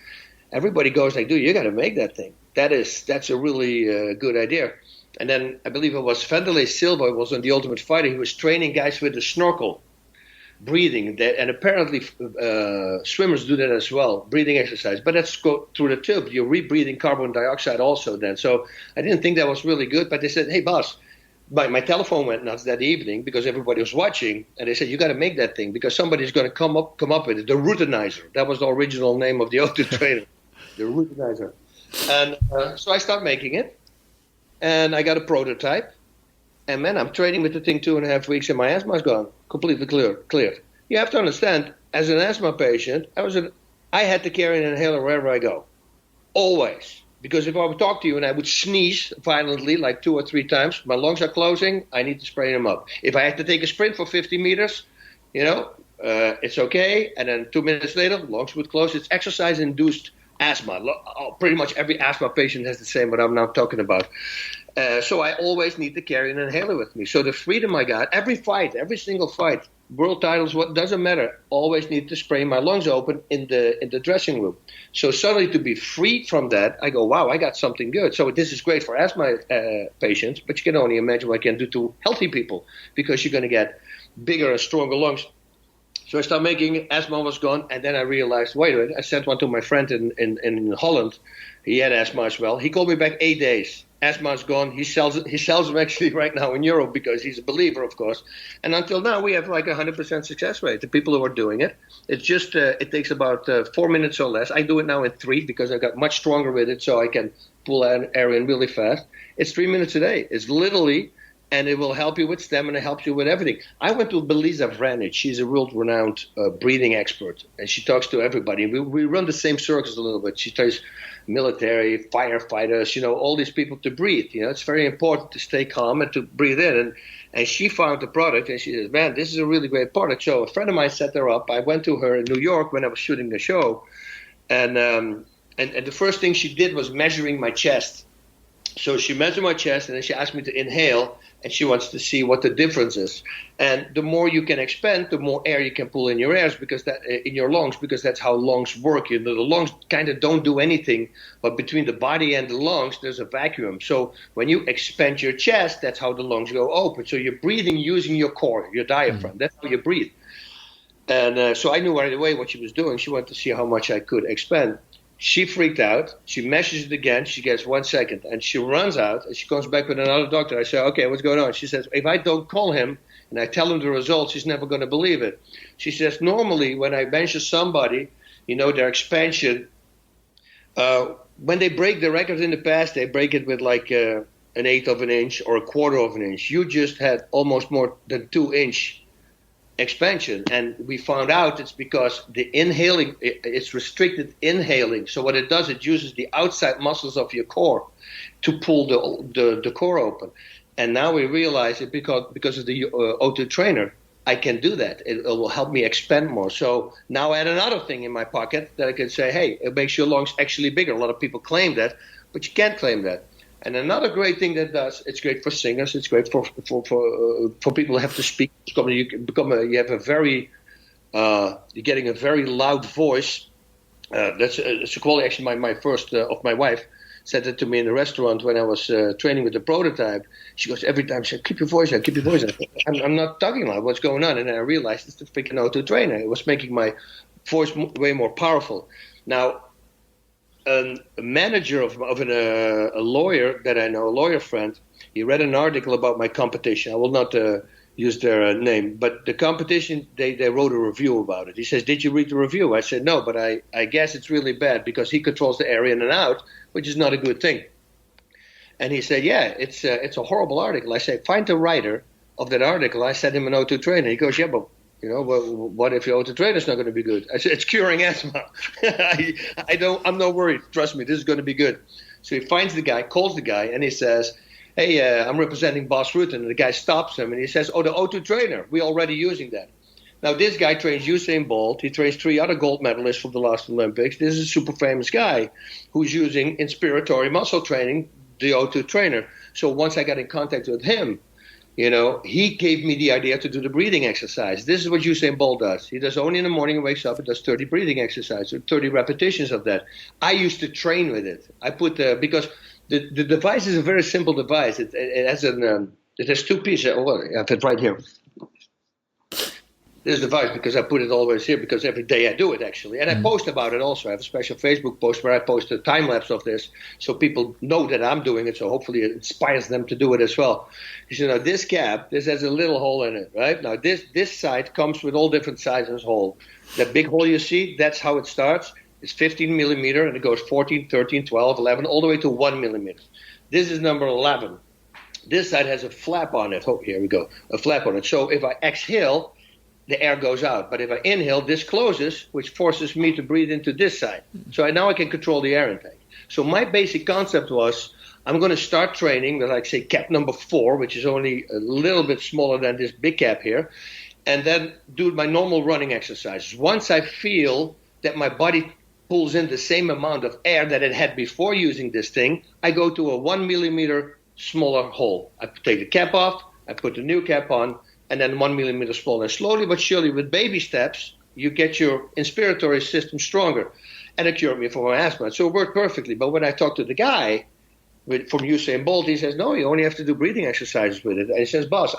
everybody goes like, dude, you got to make that thing. that's a really good idea. And then I believe it was Vanderlei Silva was on The Ultimate Fighter. He was training guys with a snorkel, breathing. And apparently swimmers do that as well, breathing exercise. But that's go through the tube. You're rebreathing carbon dioxide also then. So I didn't think that was really good. But they said, hey, boss, my telephone went nuts that evening because everybody was watching. And they said, you got to make that thing because somebody's going to come up with it. The Routenizer. That was the original name of the O2 trainer. The Routenizer. And so I started making it. And I got a prototype. And man, I'm training with the thing 2.5 weeks and my asthma's gone. Completely cleared. You have to understand, as an asthma patient, I had to carry an inhaler wherever I go. Always. Because if I would talk to you and I would sneeze violently, like 2 or 3 times, my lungs are closing, I need to spray them up. If I have to take a sprint for 50 meters, it's okay. And then 2 minutes later, lungs would close. It's exercise-induced asthma. Pretty much every asthma patient has the same, what I'm now talking about. So I always need to carry an inhaler with me. So the freedom I got, every single fight, world titles, what doesn't matter, always need to spray my lungs open in the dressing room. So suddenly to be freed from that, I go, wow, I got something good. So this is great for asthma patients, but you can only imagine what I can do to healthy people because you're going to get bigger and stronger lungs. So I started making, asthma was gone, and then I realized, wait a minute, I sent one to my friend in Holland. He had asthma as well. He called me back 8 days. Asthma's gone. He sells them actually right now in Europe because he's a believer, of course. And until now, we have like 100% success rate. The people who are doing it, it's just it takes about 4 minutes or less. I do it now in 3 because I got much stronger with it, so I can pull air in really fast. It's 3 minutes a day. It's literally. And it will help you with stamina, helps you with everything. I went to Belisa Vranic. She's a world-renowned breathing expert, and she talks to everybody. We run the same circles a little bit. She tells military, firefighters, all these people to breathe. It's very important to stay calm and to breathe in. And she found the product, and she says, man, this is a really great product. So a friend of mine set her up. I went to her in New York when I was shooting the show, and the first thing she did was measuring my chest. So she measured my chest, and then she asked me to inhale, and she wants to see what the difference is. And the more you can expand, the more air you can pull in your lungs, because that's how lungs work. The lungs kind of don't do anything, but between the body and the lungs, there's a vacuum. So when you expand your chest, that's how the lungs go open. So you're breathing using your core, your diaphragm. That's how you breathe. And so I knew right away what she was doing. She wanted to see how much I could expand. She freaked out. She measures it again. She gets 1 second. And she runs out. And she comes back with another doctor. I say, okay, what's going on? She says, if I don't call him and I tell him the results, he's never going to believe it. She says, normally when I measure somebody, their expansion, when they break the record in the past, they break it with like an eighth of an inch or a quarter of an inch. You just had almost more than 2-inch expansion, and we found out it's because the inhaling, it's restricted inhaling. So what it does, it uses the outside muscles of your core to pull the core open. And now we realize it because of the O2 trainer, I can do that. It will help me expand more. So now I had another thing in my pocket that I can say, hey, it makes your lungs actually bigger. A lot of people claim that, but you can't claim that. And another great thing that does, it's great for singers. It's great for people who have to speak. You're getting a very loud voice. That's a quality. Actually, my first of my wife said that to me in the restaurant when I was training with the prototype. She goes every time, she said, keep your voice down, keep your voice down. I'm not talking loud. What's going on? And then I realized it's the freaking O2 trainer. It was making my voice way more powerful. Now, a manager of a lawyer that I know, a lawyer friend, he read an article about my competition. I will not use their name, but the competition, they wrote a review about it. He says, did you read the review? I said, no, but I guess it's really bad because he controls the air in and out, which is not a good thing. And he said, yeah, it's a horrible article. I said, find the writer of that article. I sent him an O2 trainer. He goes, yeah, but what if your O2 trainer is not going to be good? I said, it's curing asthma. I'm not worried. Trust me, this is going to be good. So he finds the guy, calls the guy, and he says, hey, I'm representing Bas Rutten. And the guy stops him, and he says, oh, the O2 trainer. We're already using that. Now, this guy trains Usain Bolt. He trains 3 other gold medalists from the last Olympics. This is a super famous guy who's using inspiratory muscle training, the O2 trainer. So once I got in contact with him, he gave me the idea to do the breathing exercise. This is what Usain Bolt does. He does only in the morning, he wakes up and does 30 breathing exercises, or 30 repetitions of that. I used to train with it. I put because the device is a very simple device. It has two pieces. Oh, I have it right here. This device, because I put it always here, because every day I do it, actually. And I post about it also. I have a special Facebook post where I post a time-lapse of this so people know that I'm doing it, so hopefully it inspires them to do it as well. This cap, this has a little hole in it, right? Now, this side comes with all different sizes hole. That big hole you see, that's how it starts. It's 15 millimeter, and it goes 14, 13, 12, 11, all the way to 1 millimeter. This is number 11. This side has a flap on it. Oh, here we go. A flap on it. So if I exhale, the air goes out. But if I inhale, this closes, which forces me to breathe into this side. So now I can control the air intake. So my basic concept was, I'm going to start training with, like, say, cap number 4, which is only a little bit smaller than this big cap here, and then do my normal running exercises. Once I feel that my body pulls in the same amount of air that it had before using this thing, I go to a 1 millimeter smaller hole. I take the cap off, I put the new cap on, and then 1 millimeter smaller. Slowly but surely, with baby steps, you get your inspiratory system stronger. And it cured me from my asthma. So it worked perfectly. But when I talked to the guy from Usain Bolt, he says, no, you only have to do breathing exercises with it. And he says, Bas,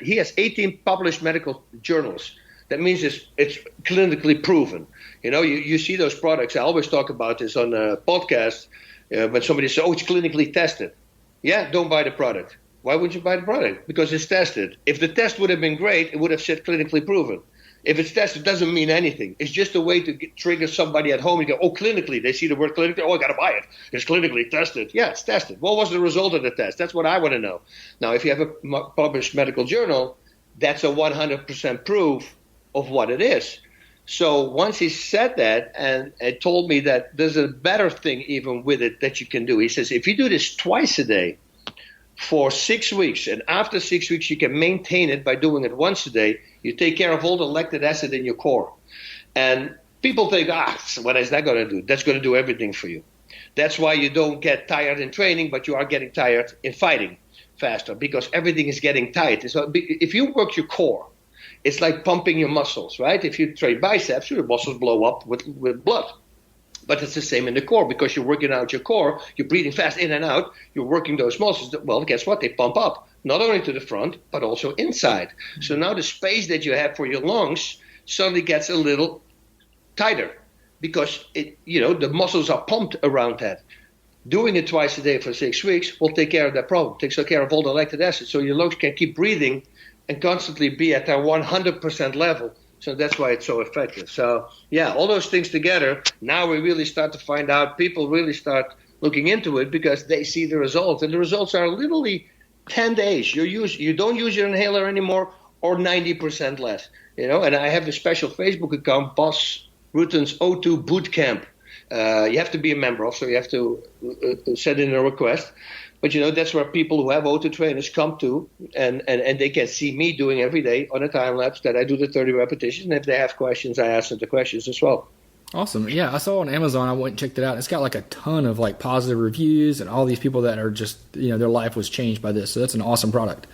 he has 18 published medical journals. That means it's clinically proven. You see those products. I always talk about this on a podcast when somebody says, oh, it's clinically tested. Yeah, don't buy the product. Why wouldn't you buy the product? Because it's tested. If the test would have been great, it would have said clinically proven. If it's tested, it doesn't mean anything. It's just a way to trigger somebody at home and go, oh, clinically. They see the word clinically. Oh, I got to buy it. It's clinically tested. Yeah, it's tested. What was the result of the test? That's what I want to know. Now, if you have a published medical journal, that's a 100% proof of what it is. So once he said that and told me that there's a better thing even with it that you can do. He says, if you do this twice a day, for 6 weeks, and after 6 weeks you can maintain it by doing it once a day, you take care of all the lactic acid in your core. And people think, what is that going to do? That's going to do everything for you. That's why you don't get tired in training, but you are getting tired in fighting faster, because everything is getting tight. So if you work your core, it's like pumping your muscles, right? If you train biceps, your muscles blow up with blood. But it's the same in the core, because you're working out your core, you're breathing fast in and out, you're working those muscles. Well, guess what? They pump up, not only to the front, but also inside. So now the space that you have for your lungs suddenly gets a little tighter, because the muscles are pumped around that. Doing it twice a day for 6 weeks will take care of that problem, takes care of all the lactic acid, so your lungs can keep breathing and constantly be at their 100% level. So that's why it's so effective. So, yeah, all those things together, now we really start to find out, people really start looking into it because they see the results. And the results are literally 10 days. You don't use your inhaler anymore, or 90% less. And I have a special Facebook account, Bas Rutten's O2 Bootcamp. You have to be a member of, so you have to send in a request. But, that's where people who have auto trainers come to, and they can see me doing every day on a time lapse that I do the 30 repetitions. And if they have questions, I ask them the questions as well. Awesome. Yeah, I saw on Amazon, I went and checked it out. It's got like a ton of like positive reviews and all these people that are just, their life was changed by this. So that's an awesome product.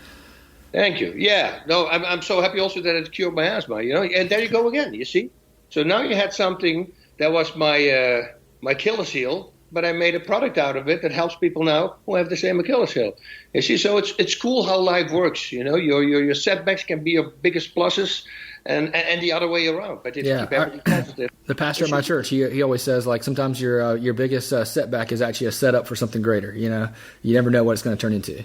Thank you. Yeah. No, I'm so happy also that it cured my asthma, and there you go again, you see. So now you had something that was my Achilles heel, but I made a product out of it that helps people now who have the same Achilles heel. You see, so it's cool how life works. Your setbacks can be your biggest pluses, and the other way around. But if you keep everything positive. The pastor at my church, he always says, like, sometimes your biggest setback is actually a setup for something greater. You never know what it's going to turn into.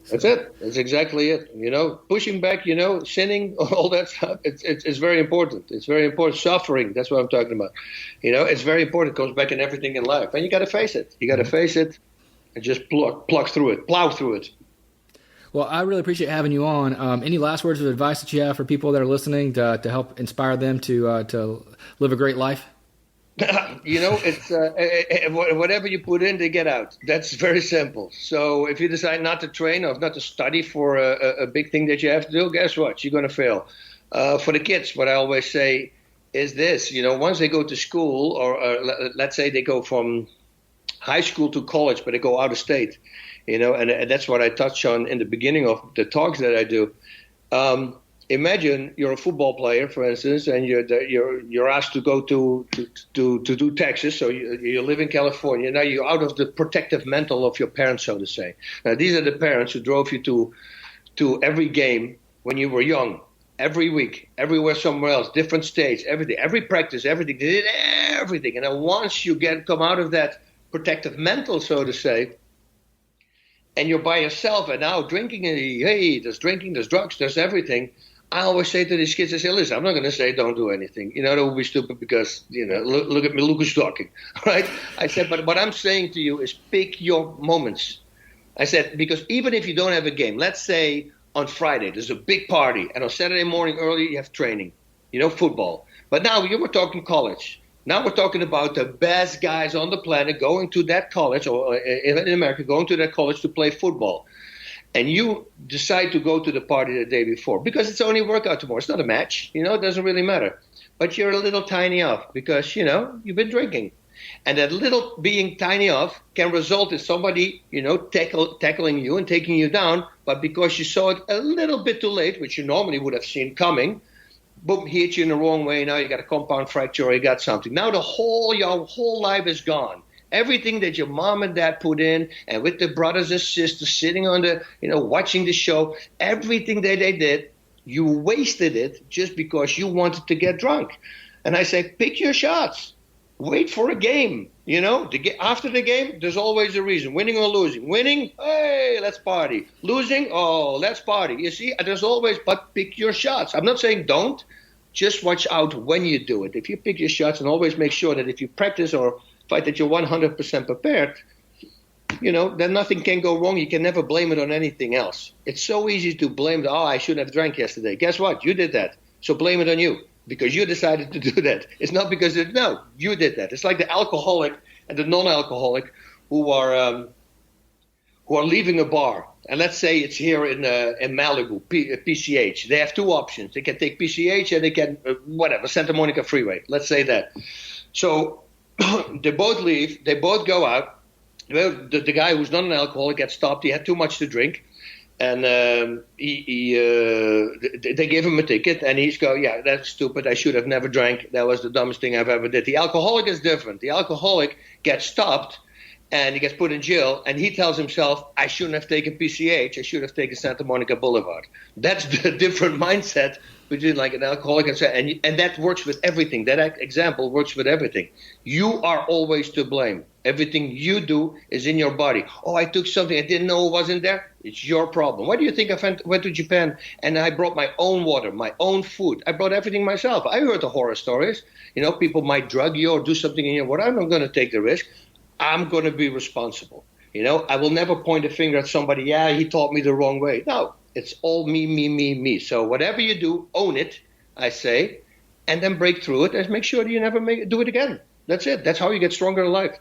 So. That's it. That's exactly it. Pushing back, sinning, all that stuff. It's very important. It's very important. Suffering. That's what I'm talking about. It's very important. It goes back in everything in life, and you got to face it. You got to face it, and just plug through it, plow through it. Well, I really appreciate having you on. Any last words of advice that you have for people that are listening to help inspire them to live a great life? It's whatever you put in, they get out. That's very simple. So if you decide not to train or not to study for a big thing that you have to do, guess what? You're going to fail. For the kids, what I always say is this, once they go to school, or let's say they go from high school to college, but they go out of state. and that's what I touched on in the beginning of the talks that I do. Imagine you're a football player, for instance, and you're asked to go to do Texas. So you live in California. Now you're out of the protective mantle of your parents, so to say. Now these are the parents who drove you to every game when you were young, every week, everywhere, somewhere else, different states, everything, every practice, everything. They did everything. And then once you come out of that protective mantle, so to say, and you're by yourself, and now drinking, and hey, there's drinking, there's drugs, there's everything. I always say to these kids, I say, listen, I'm not going to say don't do anything. That would be stupid because, look at me, look who's talking, right? I said, but what I'm saying to you is pick your moments. I said, because even if you don't have a game, let's say on Friday there's a big party, and on Saturday morning early you have training, football. But now you were talking college. Now we're talking about the best guys on the planet going to that college, or in America, going to that college to play football. And you decide to go to the party the day before because it's only a workout tomorrow. It's not a match. It doesn't really matter. But you're a little tiny off because, you've been drinking. And that little being tiny off can result in somebody, tackling you and taking you down. But because you saw it a little bit too late, which you normally would have seen coming, boom, he hit you in the wrong way. Now you got a compound fracture or you got something. Now your whole life is gone. Everything that your mom and dad put in, and with the brothers and sisters sitting on the, watching the show, everything that they did, you wasted it just because you wanted to get drunk. And I say, pick your shots. Wait for a game. After the game, there's always a reason. Winning or losing. Winning, hey, let's party. Losing, oh, let's party. You see, there's always, but pick your shots. I'm not saying don't. Just watch out when you do it. If you pick your shots, and always make sure that if you practice or fight that you're 100% prepared, then nothing can go wrong. You can never blame it on anything else. It's so easy to blame I shouldn't have drank yesterday. Guess what? You did that. So blame it on you because you decided to do that. It's not because you did that. It's like the alcoholic and the non-alcoholic who are leaving a bar. And let's say it's here in Malibu, PCH. They have two options. They can take PCH and they can, Santa Monica Freeway. Let's say that. So they both leave. They both go out. Well, the guy who's not an alcoholic gets stopped. He had too much to drink. And they gave him a ticket. And he's going, yeah, that's stupid. I should have never drank. That was the dumbest thing I've ever did. The alcoholic is different. The alcoholic gets stopped. And he gets put in jail, and he tells himself, I shouldn't have taken PCH. I should have taken Santa Monica Boulevard. That's the different mindset between like an alcoholic and that works with everything. That example works with everything. You are always to blame. Everything you do is in your body. Oh, I took something I didn't know wasn't there. It's your problem. Why do you think I went to Japan and I brought my own water, my own food? I brought everything myself. I heard the horror stories. People might drug you or do something in your water. I'm not going to take the risk. I'm going to be responsible. I will never point a finger at somebody. Yeah, he taught me the wrong way. No, it's all me. So whatever you do, own it, I say, and then break through it and make sure that you never do it again. That's it. That's how you get stronger in life.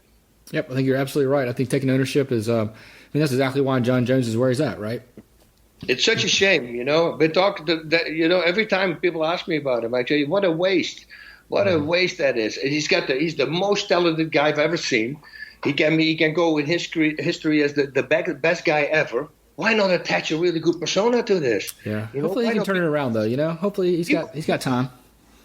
Yep, I think you're absolutely right. I think taking ownership is, that's exactly why John Jones is where he's at, right? It's such a shame, But every time people ask me about him, I tell you, what a waste. What a waste that is. He's the most talented guy I've ever seen. He can go in history as the best guy ever. Why not attach a really good persona to this? Yeah. Hopefully he can turn it around, though. Hopefully he's got time.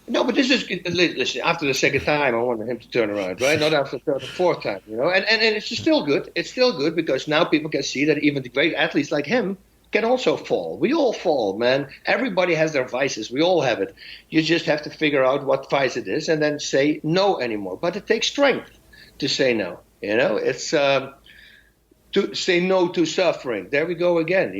No, but this is listen. After the second time, I wanted him to turn around, right? Not after the third or fourth time, And it's still good. It's still good because now people can see that even the great athletes like him can also fall. We all fall, man. Everybody has their vices. We all have it. You just have to figure out what vice it is and then say no anymore. But it takes strength to say no. It's to say no to suffering. There we go again.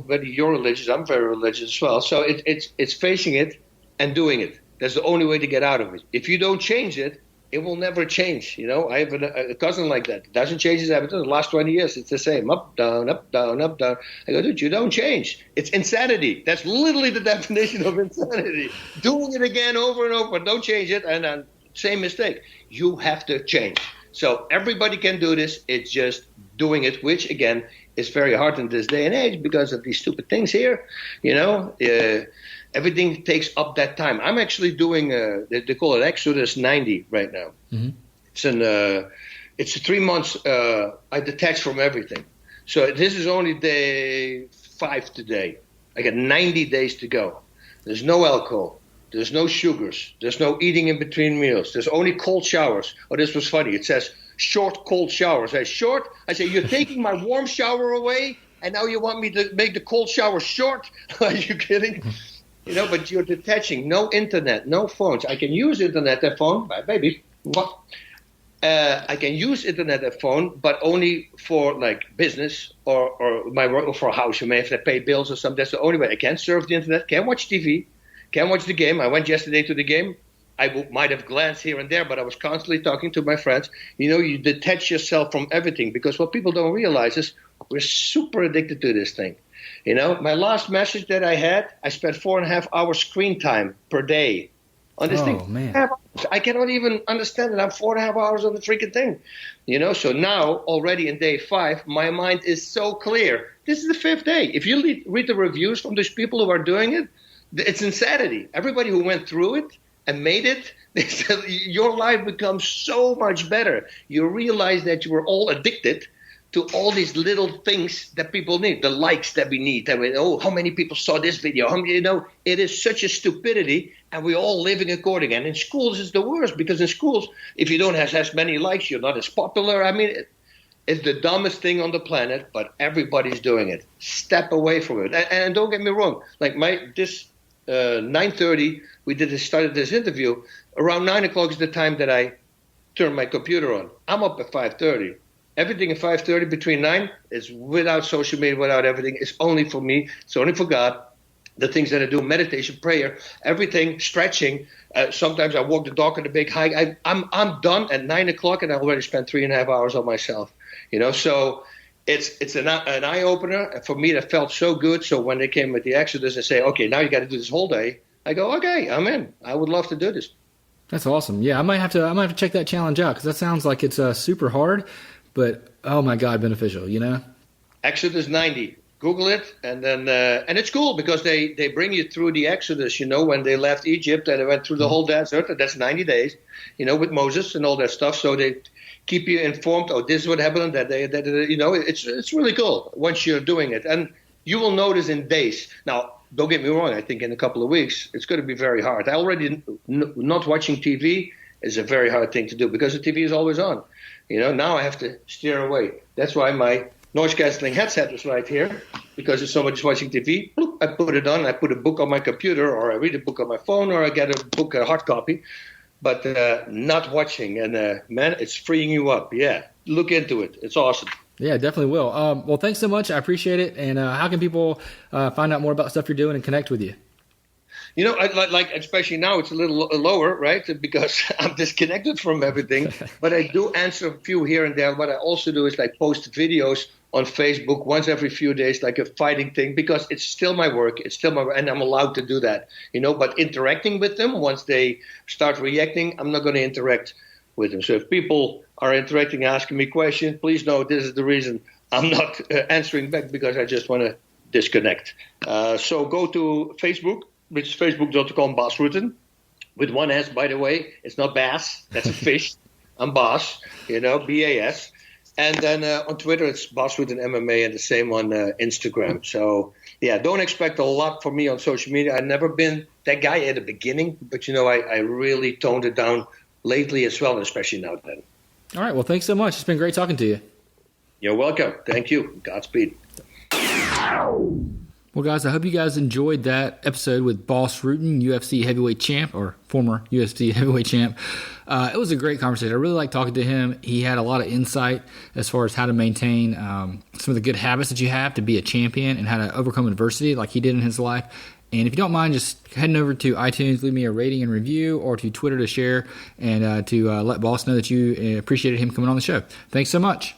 Whether you're religious, I'm very religious as well. So it's facing it and doing it. That's the only way to get out of it. If you don't change it, it will never change. I have a cousin like that. It doesn't change his habit. The last 20 years, it's the same. Up, down, up, down, up, down. I go, dude, you don't change. It's insanity. That's literally the definition of insanity. Doing it again over and over. Don't change it. And then same mistake. You have to change. So everybody can do this. It's just doing it, which, again, is very hard in this day and age because of these stupid things here. Everything takes up that time. I'm actually doing, they call it Exodus 90 right now. Mm-hmm. It's 3 months I detach from everything. So this is only day 5 today. I got 90 days to go. There's no alcohol. There's no sugars. There's no eating in between meals. There's only cold showers. Oh, this was funny. It says short cold showers. I say short. I say, you're taking my warm shower away, and now you want me to make the cold shower short? Are you kidding? But you're detaching. No internet, no phones. I can use internet and phone, baby. What? I can use internet and phone, but only for like business or my work or for a house. You may have to pay bills or something. That's the only way. I can't surf the internet, can't watch TV, can't watch the game. I went yesterday to the game. I might have glanced here and there, but I was constantly talking to my friends. You detach yourself from everything, because what people don't realize is we're super addicted to this thing. My last message that I had, I spent 4.5 hours screen time per day on this thing. Man. I cannot even understand it. I'm 4.5 hours on the freaking thing. So now, already in day 5, my mind is so clear. This is the 5th day. If you read the reviews from these people who are doing it, it's insanity. Everybody who went through it and made it, they said your life becomes so much better. You realize that you were all addicted to all these little things that people need, the likes that we need. How many people saw this video? It is such a stupidity, and we're all living according. And in schools, it's the worst, because in schools, if you don't have as many likes, you're not as popular. It's the dumbest thing on the planet, but everybody's doing it. Step away from it. And don't get me wrong, like 9:30, started this interview. Around 9 o'clock is the time that I turn my computer on. I'm up at 5:30. Everything at 5:30 between 9 is without social media, without everything. It's only for me. It's only for God. The things that I do, meditation, prayer, everything, stretching. Sometimes I walk the dog on a big hike. I'm done at 9 o'clock, and I already spent 3.5 hours on myself. So it's an eye opener for me. That felt so good. So when they came with the Exodus and say, okay, now you got to do this whole day, I go, okay, I'm in. I would love to do this. That's awesome. Yeah, I might have to check that challenge out, because that sounds like it's super hard, but oh my God, beneficial. Exodus 90. Google it, and then and it's cool because they bring you through the Exodus. When they left Egypt and they went through the whole desert, and that's 90 days. With Moses and all that stuff. So they keep you informed. Oh, this is what happened that day. It's really cool once you're doing it, and you will notice in days. Now, don't get me wrong. I think in a couple of weeks it's going to be very hard. I already not watching TV is a very hard thing to do because the TV is always on. Now I have to steer away. That's why my noise cancelling headset is right here, because if somebody's watching TV, I put it on. I put a book on my computer, or I read a book on my phone, or I get a book, a hard copy, but not watching. And man, it's freeing you up. Yeah, look into it. It's awesome. Yeah, definitely will. Well, thanks so much. I appreciate it. And how can people find out more about stuff you're doing and connect with you? Like especially now it's a little lower, right? Because I'm disconnected from everything. But I do answer a few here and there. What I also do is like post videos on Facebook once every few days, like a fighting thing, because it's still my work. It's still and I'm allowed to do that, But interacting with them, once they start reacting, I'm not going to interact with them. So if people are interacting, asking me questions, please know this is the reason I'm not answering back, because I just want to disconnect. So go to Facebook, which is facebook.com Bas Rutten, with one S, by the way. It's not Bass. That's a fish. I'm Bas, B-A-S. And then on Twitter, it's Bas Rutten MMA, and the same on Instagram. So, yeah, don't expect a lot from me on social media. I've never been that guy at the beginning, but, I really toned it down lately as well, especially now then. All right. Well, thanks so much. It's been great talking to you. You're welcome. Thank you. Godspeed. Well, guys, I hope you guys enjoyed that episode with Bas Rutten, UFC heavyweight champ, or former UFC heavyweight champ. It was a great conversation. I really liked talking to him. He had a lot of insight as far as how to maintain some of the good habits that you have to be a champion, and how to overcome adversity like he did in his life. And if you don't mind, just heading over to iTunes, leave me a rating and review, or to Twitter to share, and to let Bas know that you appreciated him coming on the show. Thanks so much.